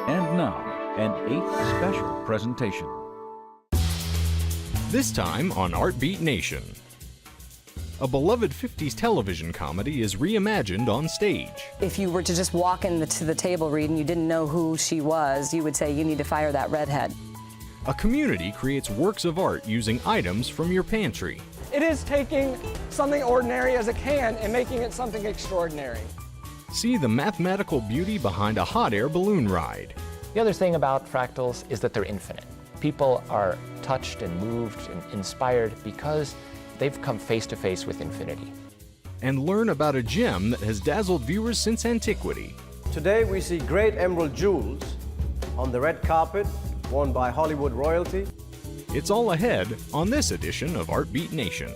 And now, an 8th special presentation. This time on Art Beat Nation. A beloved 50s television comedy is reimagined on stage. If you were to just walk to the table read and you didn't know who she was, you would say, you need to fire that redhead. A community creates works of art using items from your pantry. It is taking something ordinary as it can and making it something extraordinary. See the mathematical beauty behind a hot air balloon ride. The other thing about fractals is that they're infinite. People are touched and moved and inspired because they've come face to face with infinity. And learn about a gem that has dazzled viewers since antiquity. Today we see great emerald jewels on the red carpet worn by Hollywood royalty. It's all ahead on this edition of Art Beat Nation.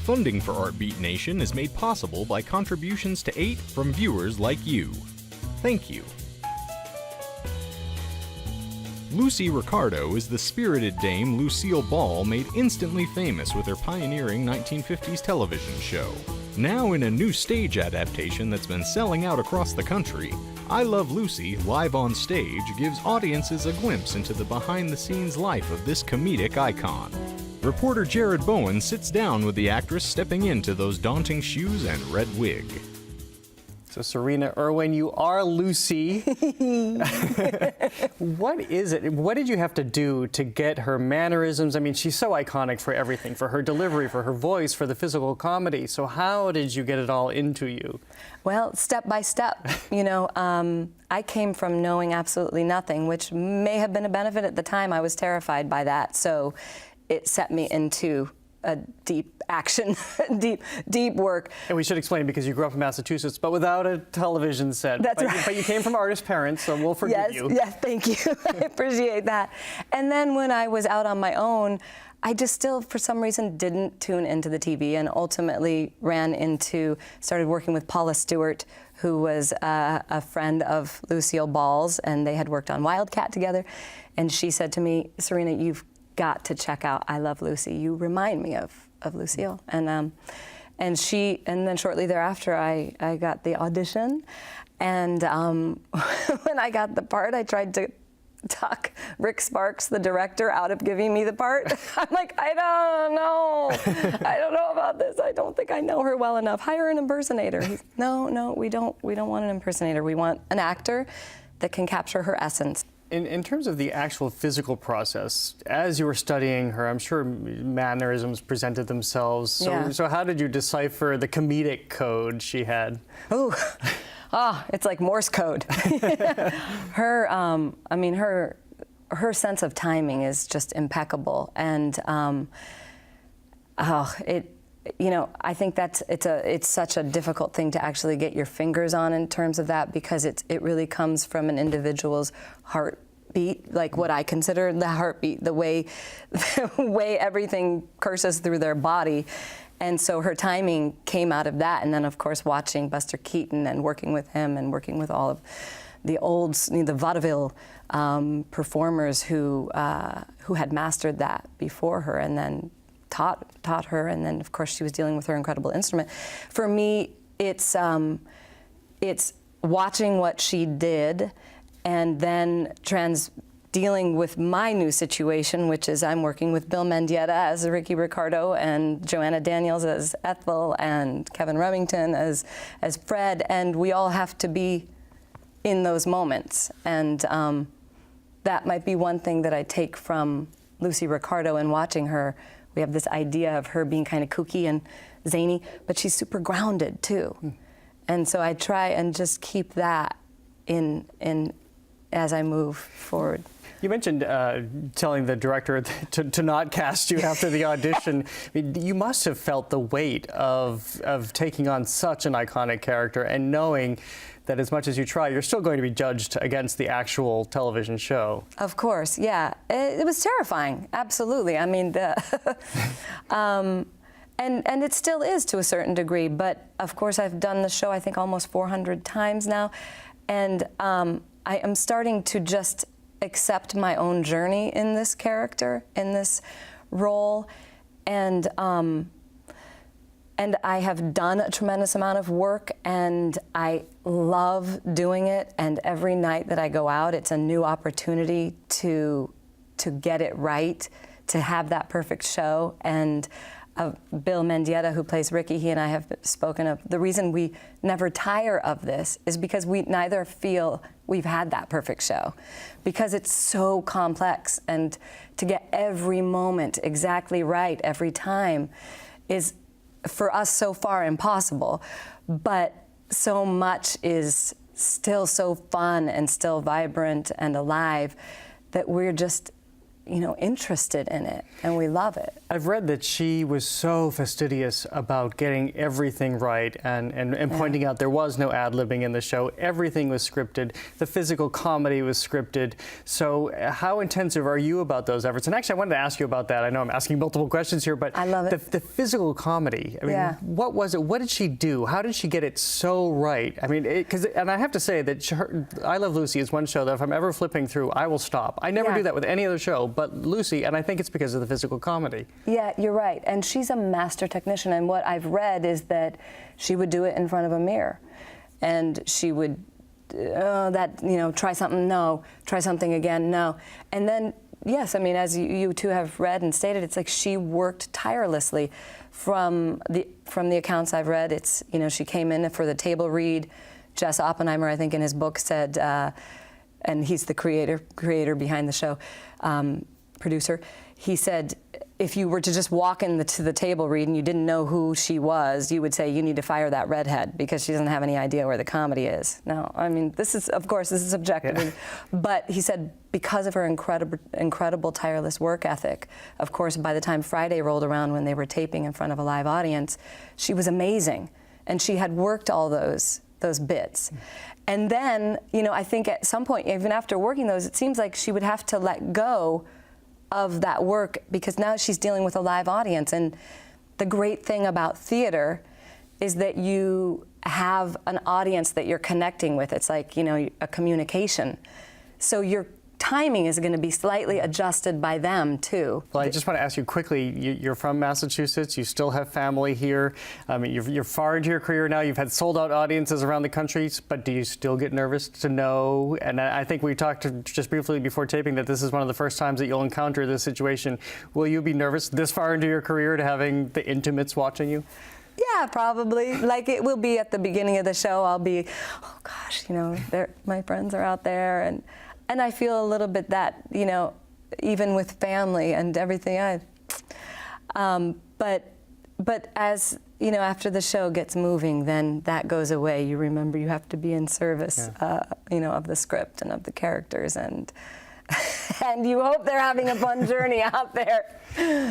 Funding for Art Beat Nation is made possible by contributions to 8 from viewers like you. Thank you. Lucy Ricardo is the spirited dame Lucille Ball made instantly famous with her pioneering 1950s television show. Now in a new stage adaptation that's been selling out across the country, I Love Lucy, live on stage, gives audiences a glimpse into the behind-the-scenes life of this comedic icon. Reporter Jared Bowen sits down with the actress stepping into those daunting shoes and red wig. So Serena Irwin, you are Lucy. What is it? What did you have to do to get her mannerisms? I mean, she's so iconic for everything, for her delivery, for her voice, for the physical comedy. So how did you get it all into you? Well, step by step. You know, I came from knowing absolutely nothing, which may have been a benefit at the time. I was terrified by that. So it set me into a deep action, deep work. And we should explain, because you grew up in Massachusetts, but without a television set. That's right. But you came from artist parents, so we'll forgive you. Yes, thank you. I appreciate that. And then when I was out on my own, I just still, for some reason, didn't tune into the TV, and ultimately started working with Paula Stewart, who was a friend of Lucille Ball's, and they had worked on Wildcat together. And she said to me, Serena, you've got to check out I Love Lucy. You remind me of Lucille. And then shortly thereafter, I got the audition. And when I got the part, I tried to talk Rick Sparks, the director, out of giving me the part. I'm like, I don't know. I don't know about this. I don't think I know her well enough. Hire an impersonator. No, we don't want an impersonator. We want an actor that can capture her essence. In terms of the actual physical process, as you were studying her, I'm sure mannerisms presented themselves. So how did you decipher the comedic code she had? It's like Morse code. Her sense of timing is just impeccable, and I think it's such a difficult thing to actually get your fingers on in terms of that, because it really comes from an individual's heartbeat, like what I consider the heartbeat, the way everything courses through their body. And so her timing came out of that, and then of course watching Buster Keaton and working with him and working with all of the the vaudeville performers who had mastered that before her, and then taught her, and then of course she was dealing with her incredible instrument. For me, it's watching what she did, and then dealing with my new situation, which is I'm working with Bill Mendieta as Ricky Ricardo, and Joanna Daniels as Ethel, and Kevin Remington as Fred, and we all have to be in those moments. And that might be one thing that I take from Lucy Ricardo and watching her. We have this idea of her being kind of kooky and zany, but she's super grounded too. And so I try and just keep that in as I move forward. You mentioned telling the director to not cast you after the audition. I mean, you must have felt the weight of taking on such an iconic character and knowing that as much as you try, you're still going to be judged against the actual television show. Of course, yeah. It was terrifying, absolutely. I mean, and it still is to a certain degree, but of course I've done the show I think almost 400 times now, and I am starting to just accept my own journey in this character, in this role, and I have done a tremendous amount of work, and I love doing it. And every night that I go out, it's a new opportunity to get it right, to have that perfect show. And Bill Mendieta, who plays Ricky, he and I have spoken of the reason we never tire of this is because we neither feel we've had that perfect show, because it's so complex, and to get every moment exactly right every time is, for us, so far impossible. But so much is still so fun and still vibrant and alive that we're just, interested in it, and we love it. I've read that she was so fastidious about getting everything right and pointing out there was no ad-libbing in the show. Everything was scripted. The physical comedy was scripted. So how intensive are you about those efforts? And actually, I wanted to ask you about that. I know I'm asking multiple questions here, but I love it. The physical comedy, I mean, what was it? What did she do? How did she get it so right? I mean, and I have to say that I Love Lucy is one show that if I'm ever flipping through, I will stop. I never do that with any other show, but Lucy, and I think it's because of the physical comedy. Yeah, you're right. And she's a master technician. And what I've read is that she would do it in front of a mirror. And she would, try something, no. Try something again, no. And then, yes, I mean, as you two have read and stated, it's like she worked tirelessly. From the accounts I've read, it's, she came in for the table read. Jess Oppenheimer, I think in his book said, and he's the creator behind the show, producer, he said, if you were to just walk to the table read and you didn't know who she was, you would say, you need to fire that redhead because she doesn't have any idea where the comedy is. No, I mean, this is subjective. Yeah. But he said, because of her incredible tireless work ethic, of course, by the time Friday rolled around when they were taping in front of a live audience, she was amazing. And she had worked all those bits. And then, I think at some point, even after working those, it seems like she would have to let go of that work because now she's dealing with a live audience. And the great thing about theater is that you have an audience that you're connecting with. It's like, a communication. So your timing is going to be slightly adjusted by them, too. Well, I just want to ask you quickly, you're from Massachusetts, you still have family here, you're far into your career now, you've had sold-out audiences around the country, but do you still get nervous to know, and I think we talked just briefly before taping that this is one of the first times that you'll encounter this situation. Will you be nervous this far into your career to having the intimates watching you? Yeah, probably. Like it will be at the beginning of the show, I'll be, oh gosh, my friends are out there, and I feel a little bit that, even with family and everything, but as, after the show gets moving, then that goes away. You remember you have to be in service, of the script and of the characters, and you hope they're having a fun journey out there.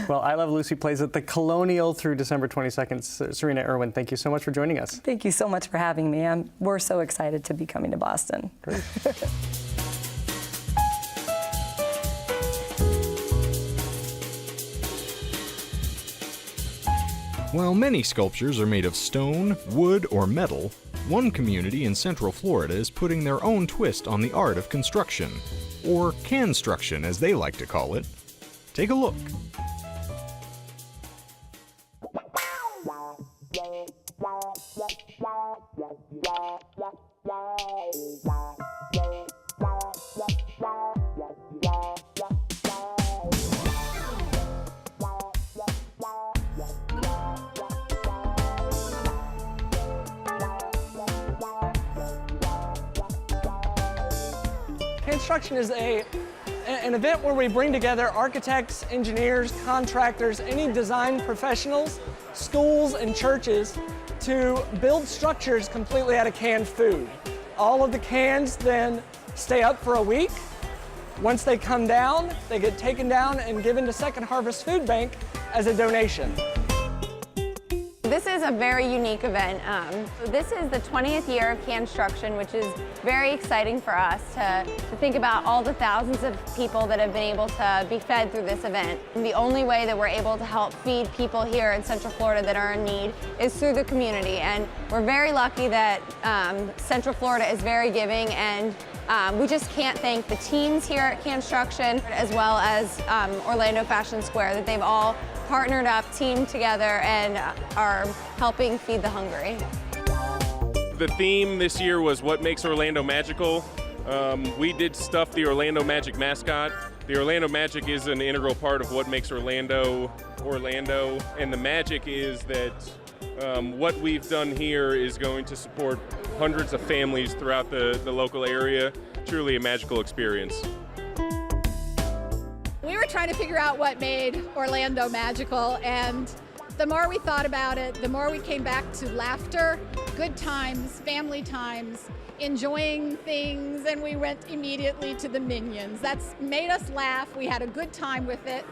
Well, I Love Lucy plays at the Colonial through December 22nd. Serena Irwin, thank you so much for joining us. Thank you so much for having me. We're so excited to be coming to Boston. Great. While many sculptures are made of stone, wood, or metal, one community in Central Florida is putting their own twist on the art of construction, or construction as they like to call it. Take a look. Construction is an event where we bring together architects, engineers, contractors, any design professionals, schools, and churches to build structures completely out of canned food. All of the cans then stay up for a week. Once they come down, they get taken down and given to Second Harvest Food Bank as a donation. This is a very unique event. This is the 20th year of Construction, which is very exciting for us to think about all the thousands of people that have been able to be fed through this event. And the only way that we're able to help feed people here in Central Florida that are in need is through the community. And we're very lucky that Central Florida is very giving, and We just can't thank the teams here at Construction, as well as Orlando Fashion Square, that they've all partnered up, teamed together, and are helping feed the hungry. The theme this year was what makes Orlando magical. We did stuff the Orlando Magic mascot. The Orlando Magic is an integral part of what makes Orlando, Orlando, and the magic is that what we've done here is going to support hundreds of families throughout the local area. Truly a magical experience. We were trying to figure out what made Orlando magical, and the more we thought about it, the more we came back to laughter, good times, family times, enjoying things, and we went immediately to the Minions. That's made us laugh. We had a good time with it.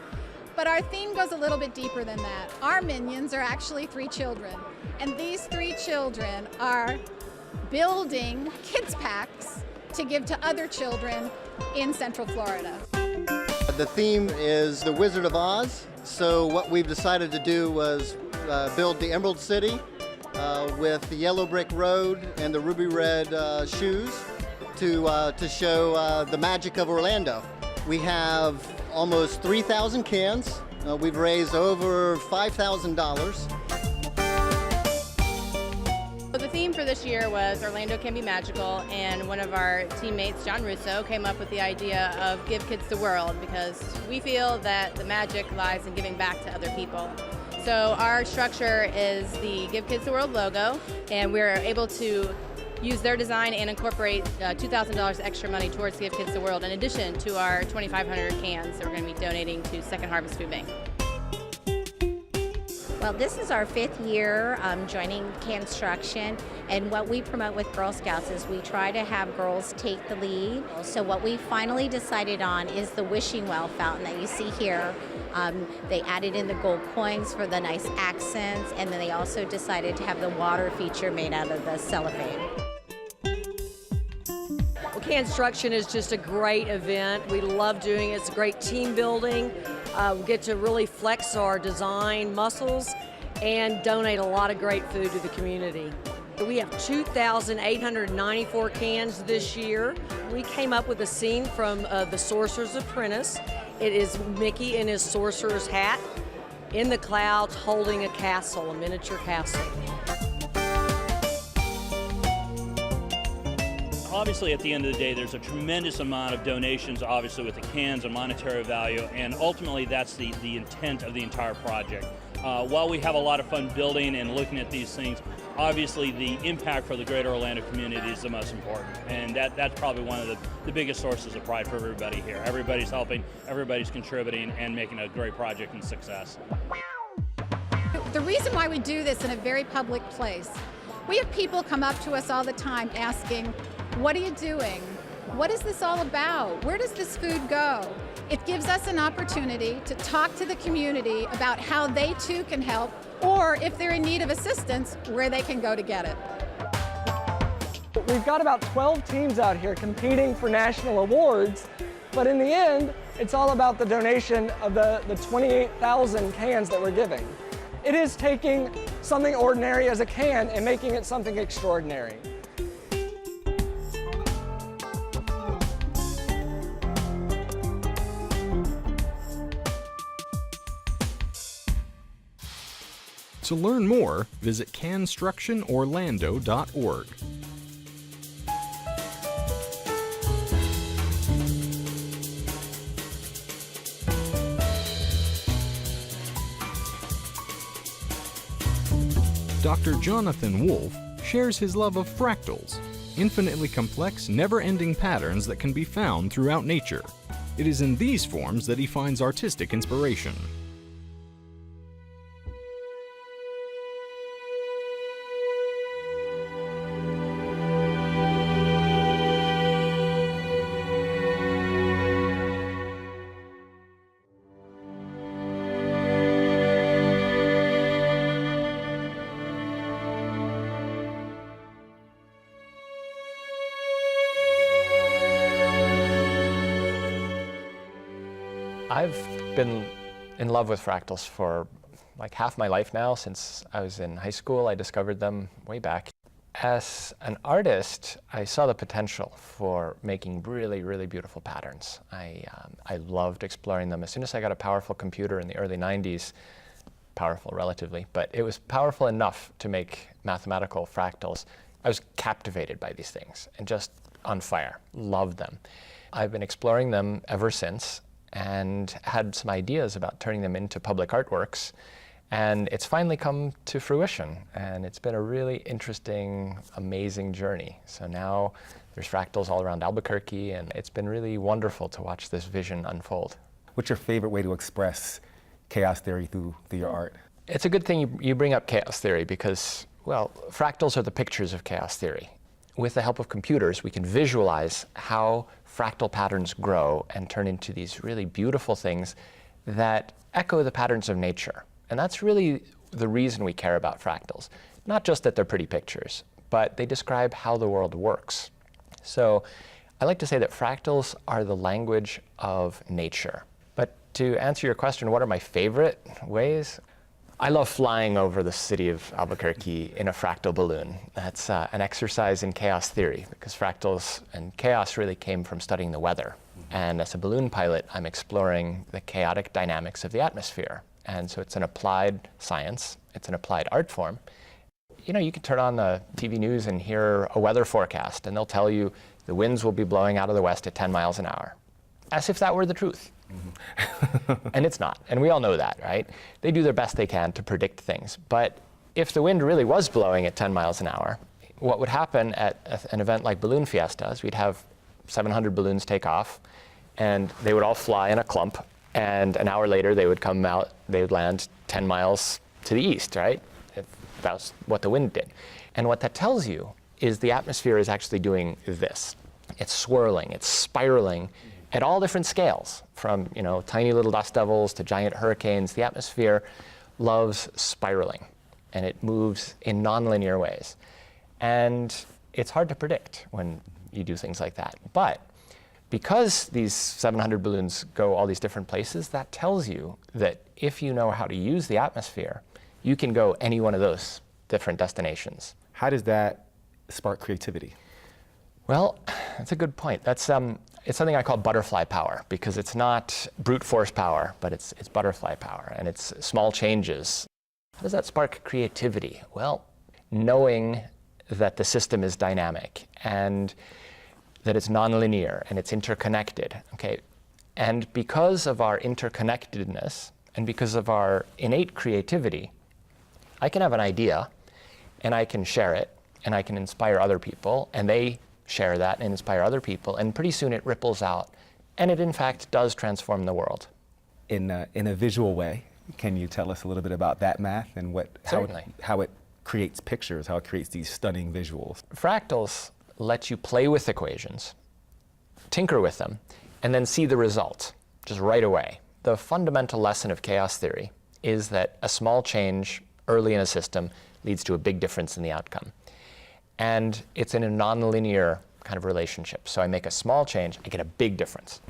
But our theme goes a little bit deeper than that. Our Minions are actually 3 children, and these 3 children are building kids packs to give to other children in Central Florida. The theme is the Wizard of Oz, so what we've decided to do was build the Emerald City with the yellow brick road and the ruby red shoes to show the magic of Orlando. We have almost 3,000 cans. We've raised over $5,000. The theme for this year was Orlando Can Be Magical, and one of our teammates, John Russo, came up with the idea of Give Kids the World, because we feel that the magic lies in giving back to other people. So our structure is the Give Kids the World logo, and we're able to use their design and incorporate $2,000 extra money towards Give Kids the World, in addition to our 2,500 cans that we're going to be donating to Second Harvest Food Bank. Well, this is our 5th year joining Construction, and what we promote with Girl Scouts is we try to have girls take the lead. So what we finally decided on is the wishing well fountain that you see here. They added in the gold coins for the nice accents, and then they also decided to have the water feature made out of the cellophane. Well, Construction is just a great event. We love doing it. It's a great team building. We get to really flex our design muscles and donate a lot of great food to the community. We have 2,894 cans this year. We came up with a scene from The Sorcerer's Apprentice. It is Mickey in his sorcerer's hat in the clouds holding a castle, a miniature castle. Obviously, at the end of the day, there's a tremendous amount of donations, obviously, with the cans and monetary value, and ultimately that's the intent of the entire project. While we have a lot of fun building and looking at these things, obviously the impact for the greater Orlando community is the most important, and that's probably one of the biggest sources of pride for everybody here. Everybody's helping, everybody's contributing, and making a great project and success. The reason why we do this in a very public place, we have people come up to us all the time asking, what are you doing? What is this all about? Where does this food go? It gives us an opportunity to talk to the community about how they too can help, or if they're in need of assistance, where they can go to get it. We've got about 12 teams out here competing for national awards, but in the end, it's all about the donation of the 28,000 cans that we're giving. It is taking something ordinary as a can and making it something extraordinary. To learn more, visit constructionorlando.org. Dr. Jonathan Wolf shares his love of fractals, infinitely complex, never-ending patterns that can be found throughout nature. It is in these forms that he finds artistic inspiration. I've been in love with fractals for like half my life now. Since I was in high school, I discovered them way back. As an artist, I saw the potential for making really, really beautiful patterns. I loved exploring them. As soon as I got a powerful computer in the early 90s, powerful relatively, but it was powerful enough to make mathematical fractals, I was captivated by these things and just on fire, loved them. I've been exploring them ever since and had some ideas about turning them into public artworks. And it's finally come to fruition, and it's been a really interesting, amazing journey. So now there's fractals all around Albuquerque, and it's been really wonderful to watch this vision unfold. What's your favorite way to express chaos theory through your art? It's a good thing you bring up chaos theory because, well, fractals are the pictures of chaos theory. With the help of computers, we can visualize how fractal patterns grow and turn into these really beautiful things that echo the patterns of nature. And that's really the reason we care about fractals. Not just that they're pretty pictures, but they describe how the world works. So I like to say that fractals are the language of nature. But to answer your question, what are my favorite ways? I love flying over the city of Albuquerque in a fractal balloon. That's an exercise in chaos theory, because fractals and chaos really came from studying the weather. And as a balloon pilot, I'm exploring the chaotic dynamics of the atmosphere. And so it's an applied science, it's an applied art form. You know, you can turn on the TV news and hear a weather forecast, and they'll tell you the winds will be blowing out of the west at 10 miles an hour, as if that were the truth. And it's not, and we all know that, right? They do their best they can to predict things. But if the wind really was blowing at 10 miles an hour, what would happen at an event like Balloon Fiesta is we'd have 700 balloons take off, and they would all fly in a clump. And an hour later, they would come out, they would land 10 miles to the east, right? That's what the wind did. And what that tells you is the atmosphere is actually doing this. It's swirling, it's spiraling at all different scales, from, you know, tiny little dust devils to giant hurricanes. The atmosphere loves spiraling, and it moves in nonlinear ways. And it's hard to predict when you do things like that. But because these 700 balloons go all these different places, that tells you that if you know how to use the atmosphere, you can go any one of those different destinations. How does that spark creativity? Well, that's a good point. That's it's something I call butterfly power, because it's not brute force power, but it's butterfly power, and it's small changes. How does that spark creativity? Well, knowing that the system is dynamic and that it's nonlinear and it's interconnected, okay? And because of our interconnectedness and because of our innate creativity, I can have an idea and I can share it and I can inspire other people, and they share that and inspire other people, and pretty soon it ripples out, and it in fact does transform the world. In a visual way, can you tell us a little bit about that math and how it creates pictures, how it creates these stunning visuals? Fractals let you play with equations, tinker with them, and then see the result just right away. The fundamental lesson of chaos theory is that a small change early in a system leads to a big difference in the outcome. And it's in a nonlinear kind of relationship. So I make a small change, I get a big difference.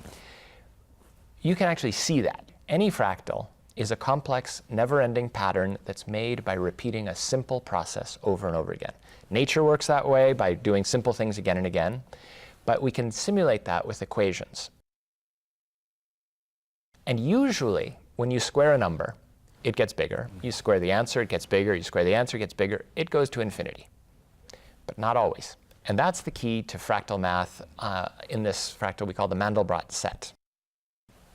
You can actually see that. Any fractal is a complex, never-ending pattern that's made by repeating a simple process over and over again. Nature works that way by doing simple things again and again, but we can simulate that with equations. And usually, when you square a number, it gets bigger. You square the answer, it gets bigger. You square the answer, it gets bigger. It goes to infinity, but not always. And that's the key to fractal math in this fractal we call the Mandelbrot set.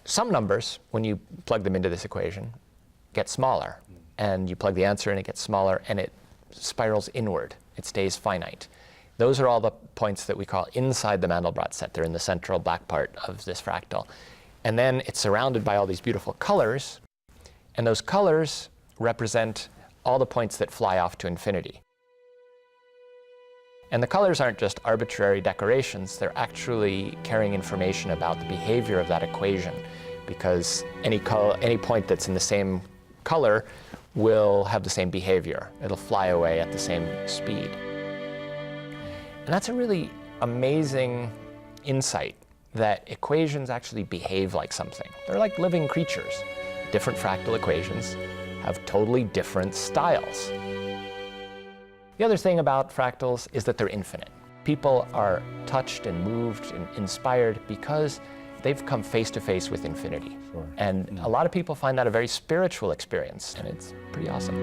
Some numbers, when you plug them into this equation, get smaller. And you plug the answer in, it gets smaller, and it spirals inward. It stays finite. Those are all the points that we call inside the Mandelbrot set. They're in the central black part of this fractal. And then it's surrounded by all these beautiful colors, and those colors represent all the points that fly off to infinity. And the colors aren't just arbitrary decorations, they're actually carrying information about the behavior of that equation, because any point that's in the same color will have the same behavior. It'll fly away at the same speed. And that's a really amazing insight, that equations actually behave like something. They're like living creatures. Different fractal equations have totally different styles. The other thing about fractals is that they're infinite. People are touched and moved and inspired because they've come face to face with infinity. Sure. And a lot of people find that a very spiritual experience, and it's pretty awesome.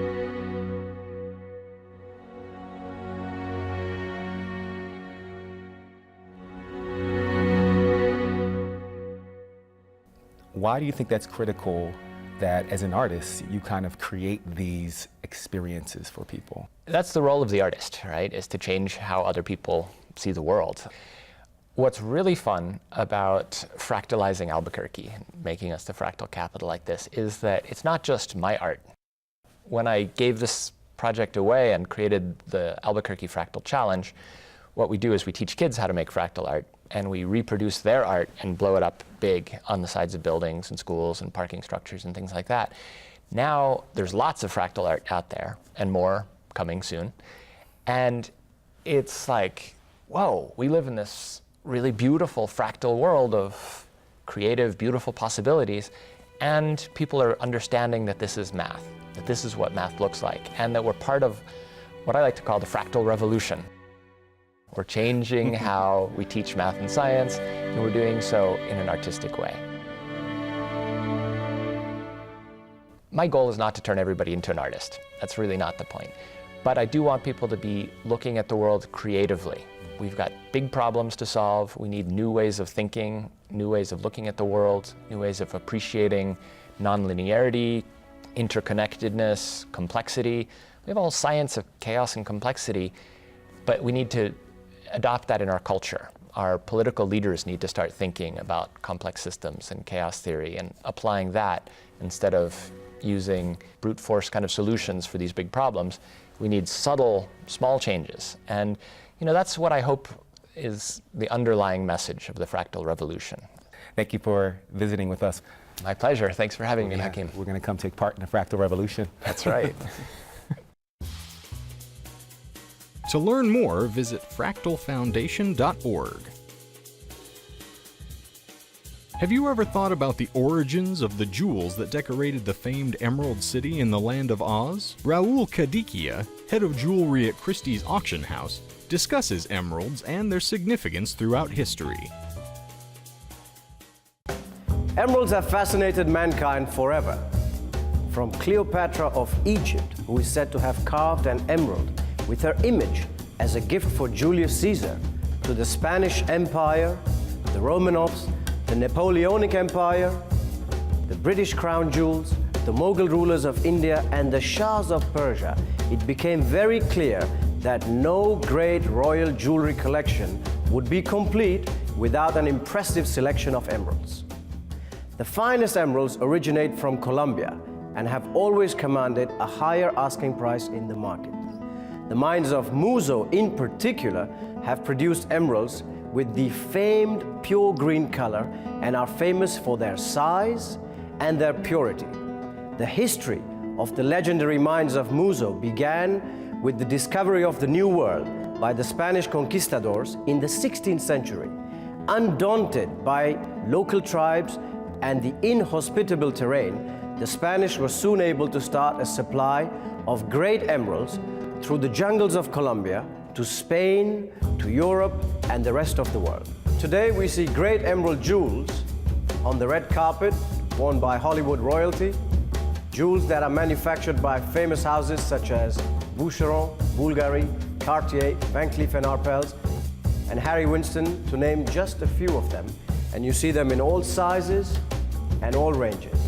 Why do you think that's critical, that as an artist, you kind of create these experiences for people? That's the role of the artist, right? Is to change how other people see the world. What's really fun about fractalizing Albuquerque, making us the fractal capital like this, is that it's not just my art. When I gave this project away and created the Albuquerque Fractal Challenge, what we do is we teach kids how to make fractal art, and we reproduce their art and blow it up big on the sides of buildings and schools and parking structures and things like that. Now there's lots of fractal art out there, and more coming soon. And it's like, whoa, we live in this really beautiful fractal world of creative, beautiful possibilities, and people are understanding that this is math, that this is what math looks like, and that we're part of what I like to call the fractal revolution. We're changing how we teach math and science, and we're doing so in an artistic way. My goal is not to turn everybody into an artist. That's really not the point. But I do want people to be looking at the world creatively. We've got big problems to solve. We need new ways of thinking, new ways of looking at the world, new ways of appreciating nonlinearity, interconnectedness, complexity. We have a whole science of chaos and complexity, but we need to adopt that in our culture. Our political leaders need to start thinking about complex systems and chaos theory and applying that instead of using brute force kind of solutions for these big problems. We need subtle, small changes. And that's what I hope is the underlying message of the fractal revolution. Thank you for visiting with us. My pleasure. Thanks for having me, Hakeem. We're going to come take part in the fractal revolution. That's right. To learn more, visit fractalfoundation.org. Have you ever thought about the origins of the jewels that decorated the famed Emerald City in the Land of Oz? Raul Cadiquia, head of jewelry at Christie's Auction House, discusses emeralds and their significance throughout history. Emeralds have fascinated mankind forever. From Cleopatra of Egypt, who is said to have carved an emerald with her image as a gift for Julius Caesar, to the Spanish Empire, the Romanovs, the Napoleonic Empire, the British crown jewels, the Mughal rulers of India, and the Shahs of Persia, it became very clear that no great royal jewelry collection would be complete without an impressive selection of emeralds. The finest emeralds originate from Colombia and have always commanded a higher asking price in the market. The mines of Muzo, in particular, have produced emeralds with the famed pure green color and are famous for their size and their purity. The history of the legendary mines of Muzo began with the discovery of the New World by the Spanish conquistadors in the 16th century. Undaunted by local tribes and the inhospitable terrain, the Spanish were soon able to start a supply of great emeralds through the jungles of Colombia to Spain, to Europe, and the rest of the world. Today we see great emerald jewels on the red carpet worn by Hollywood royalty, jewels that are manufactured by famous houses such as Boucheron, Bulgari, Cartier, Van Cleef & Arpels, and Harry Winston, to name just a few of them. And you see them in all sizes and all ranges.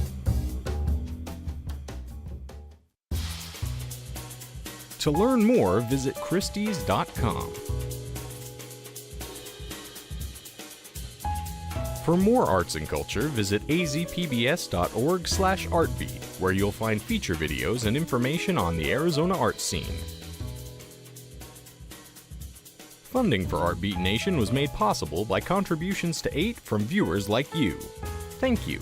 To learn more, visit Christie's.com. For more arts and culture, visit azpbs.org/artbeat, where you'll find feature videos and information on the Arizona art scene. Funding for Artbeat Nation was made possible by contributions to 8 from viewers like you. Thank you.